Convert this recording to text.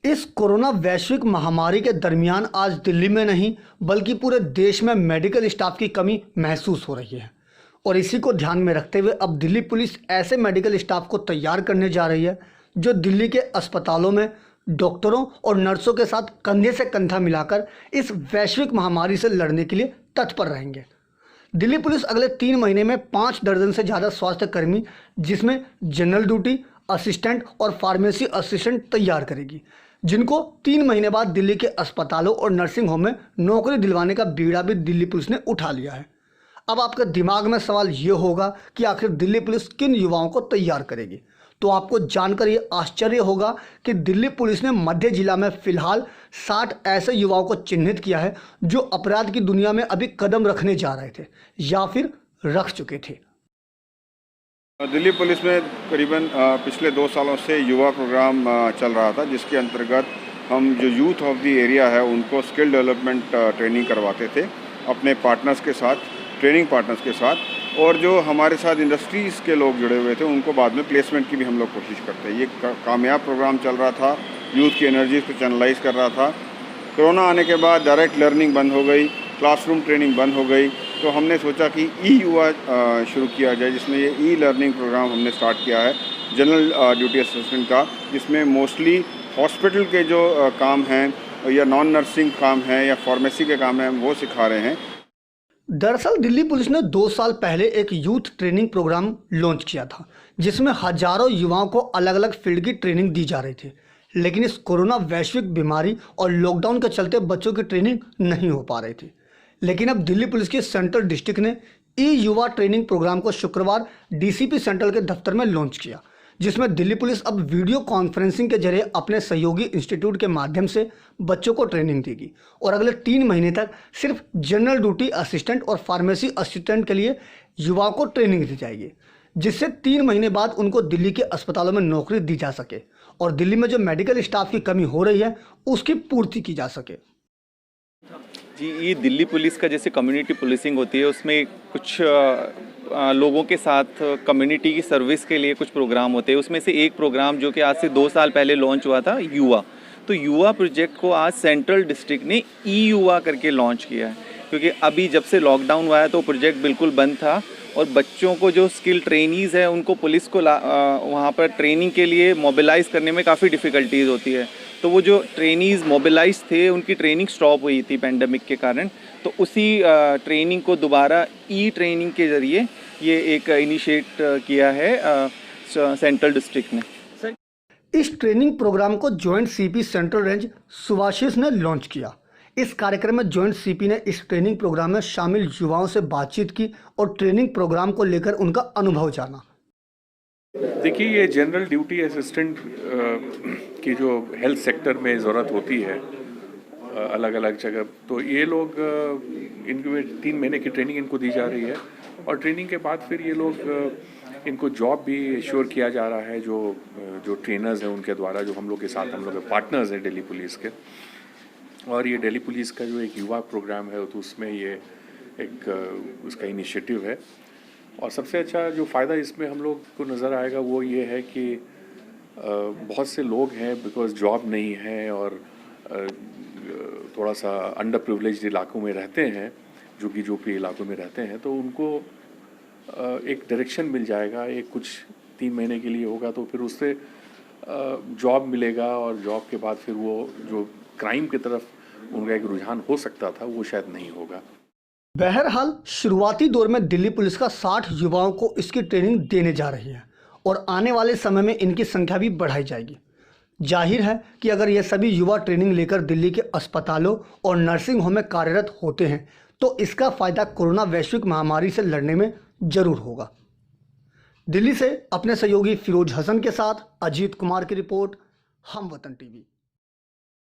इस कोरोना वैश्विक महामारी के दरमियान आज दिल्ली में नहीं बल्कि पूरे देश में मेडिकल स्टाफ की कमी महसूस हो रही है और इसी को ध्यान में रखते हुए अब दिल्ली पुलिस ऐसे मेडिकल स्टाफ को तैयार करने जा रही है जो दिल्ली के अस्पतालों में डॉक्टरों और नर्सों के साथ कंधे से कंधा मिलाकर इस वैश्विक महामारी से लड़ने के लिए तत्पर रहेंगे। दिल्ली पुलिस अगले 3 महीने में 5 दर्जन से ज़्यादा स्वास्थ्य कर्मी जिसमें जनरल ड्यूटी, असिस्टेंट और फार्मेसी असिस्टेंट तैयार करेगी, जिनको 3 महीने बाद दिल्ली के अस्पतालों और नर्सिंग होम में नौकरी दिलवाने का बीड़ा भी दिल्ली पुलिस ने उठा लिया है। अब आपके दिमाग में सवाल ये होगा कि आखिर दिल्ली पुलिस किन युवाओं को तैयार करेगी। तो आपको जानकर ये आश्चर्य होगा कि दिल्ली पुलिस ने मध्य जिला में फिलहाल 60 ऐसे युवाओं को चिन्हित किया है जो अपराध की दुनिया में अभी कदम रखने जा रहे थे या फिर रख चुके थे। दिल्ली पुलिस में करीबन पिछले 2 सालों से युवा प्रोग्राम चल रहा था, जिसके अंतर्गत हम जो यूथ ऑफ द एरिया है उनको स्किल डेवलपमेंट ट्रेनिंग करवाते थे अपने पार्टनर्स के साथ, ट्रेनिंग पार्टनर्स के साथ, और जो हमारे साथ इंडस्ट्रीज़ के लोग जुड़े हुए थे उनको बाद में प्लेसमेंट की भी हम लोग कोशिश करते हैं। ये कामयाब प्रोग्राम चल रहा था, यूथ की एनर्जीज को चैनलाइज कर रहा था। कोरोना आने के बाद डायरेक्ट लर्निंग बंद हो गई, क्लासरूम ट्रेनिंग बंद हो गई, तो हमने सोचा कि युवा शुरू किया जाए, जिसमें ये लर्निंग प्रोग्राम हमने स्टार्ट किया है जनरल ड्यूटी असिस्टेंट का, जिसमें मोस्टली हॉस्पिटल के जो काम हैं या नॉन नर्सिंग काम हैं या फार्मेसी के काम हैं वो सिखा रहे हैं। दरअसल दिल्ली पुलिस ने 2 साल पहले एक यूथ ट्रेनिंग प्रोग्राम लॉन्च किया था जिसमें हजारों युवाओं को अलग अलग फील्ड की ट्रेनिंग दी जा रही थी, लेकिन इस कोरोना वैश्विक बीमारी और लॉकडाउन के चलते बच्चों की ट्रेनिंग नहीं हो पा रही थी। लेकिन अब दिल्ली पुलिस की सेंट्रल डिस्ट्रिक्ट ने युवा ट्रेनिंग प्रोग्राम को शुक्रवार डीसीपी सेंट्रल के दफ्तर में लॉन्च किया, जिसमें दिल्ली पुलिस अब वीडियो कॉन्फ्रेंसिंग के जरिए अपने सहयोगी इंस्टीट्यूट के माध्यम से बच्चों को ट्रेनिंग देगी और अगले 3 महीने तक सिर्फ जनरल ड्यूटी असिस्टेंट और फार्मेसी असिस्टेंट के लिए युवाओं को ट्रेनिंग दी जाएगी, जिससे 3 महीने बाद उनको दिल्ली के अस्पतालों में नौकरी दी जा सके और दिल्ली में जो मेडिकल स्टाफ की कमी हो रही है उसकी पूर्ति की जा सके। जी, ये दिल्ली पुलिस का जैसे कम्युनिटी पुलिसिंग होती है, उसमें कुछ लोगों के साथ कम्युनिटी की सर्विस के लिए कुछ प्रोग्राम होते हैं। उसमें से एक प्रोग्राम जो कि आज से 2 साल पहले लॉन्च हुआ था, युवा। तो युवा प्रोजेक्ट को आज सेंट्रल डिस्ट्रिक्ट ने युवा करके लॉन्च किया है, क्योंकि अभी जब से लॉकडाउन हुआ है तो प्रोजेक्ट बिल्कुल बंद था और बच्चों को जो स्किल ट्रेनीज़ है उनको पुलिस को वहाँ पर ट्रेनिंग के लिए मोबिलाइज़ करने में काफ़ी डिफ़िकल्टीज़ होती है। तो वो जो ट्रेनीज़ मोबिलाइज थे उनकी ट्रेनिंग स्टॉप हुई थी पेंडेमिक के कारण, तो उसी ट्रेनिंग को दोबारा ट्रेनिंग के ज़रिए ये एक इनिशिएट किया है सेंट्रल डिस्ट्रिक्ट ने। इस ट्रेनिंग प्रोग्राम को joint CP central range Subhashish ने लॉन्च किया। इस कार्यक्रम में जॉइंट सीपी ने इस ट्रेनिंग प्रोग्राम में शामिल युवाओं से बातचीत की और ट्रेनिंग प्रोग्राम को लेकर उनका अनुभव जाना। देखिए, ये जनरल ड्यूटी असिस्टेंट की जो हेल्थ सेक्टर में ज़रूरत होती है अलग अलग जगह, तो ये लोग इनको 3 महीने की ट्रेनिंग इनको दी जा रही है और ट्रेनिंग के बाद फिर ये लोग इनको जॉब भी श्योर किया जा रहा है। जो ट्रेनर्स हैं उनके द्वारा, जो हम लोग के साथ हम लोग के पार्टनर्स हैं दिल्ली पुलिस के, और ये दिल्ली पुलिस का जो एक युवा प्रोग्राम है तो उसमें ये एक उसका इनिशिएटिव है। और सबसे अच्छा जो फ़ायदा इसमें हम लोग को नज़र आएगा वो ये है कि बहुत से लोग हैं बिकॉज़ जॉब नहीं है और थोड़ा सा अंडर प्रिविलेज्ड इलाकों में रहते हैं, झुग्गी इलाकों में रहते हैं, तो उनको एक डायरेक्शन मिल जाएगा। एक कुछ 3 महीने के लिए होगा तो फिर उससे जॉब मिलेगा और जॉब के बाद फिर वो जो क्राइम की तरफ उनका एक रुझान हो सकता था वो शायद नहीं होगा। बहरहाल शुरुआती दौर में दिल्ली पुलिस का 60 युवाओं को इसकी ट्रेनिंग देने जा रही है और आने वाले समय में इनकी संख्या भी बढ़ाई जाएगी। जाहिर है कि अगर ये सभी युवा ट्रेनिंग लेकर दिल्ली के अस्पतालों और नर्सिंग होम में कार्यरत होते हैं तो इसका फ़ायदा कोरोना वैश्विक महामारी से लड़ने में ज़रूर होगा। दिल्ली से अपने सहयोगी फिरोज हसन के साथ अजीत कुमार की रिपोर्ट, हम वतन टीवी।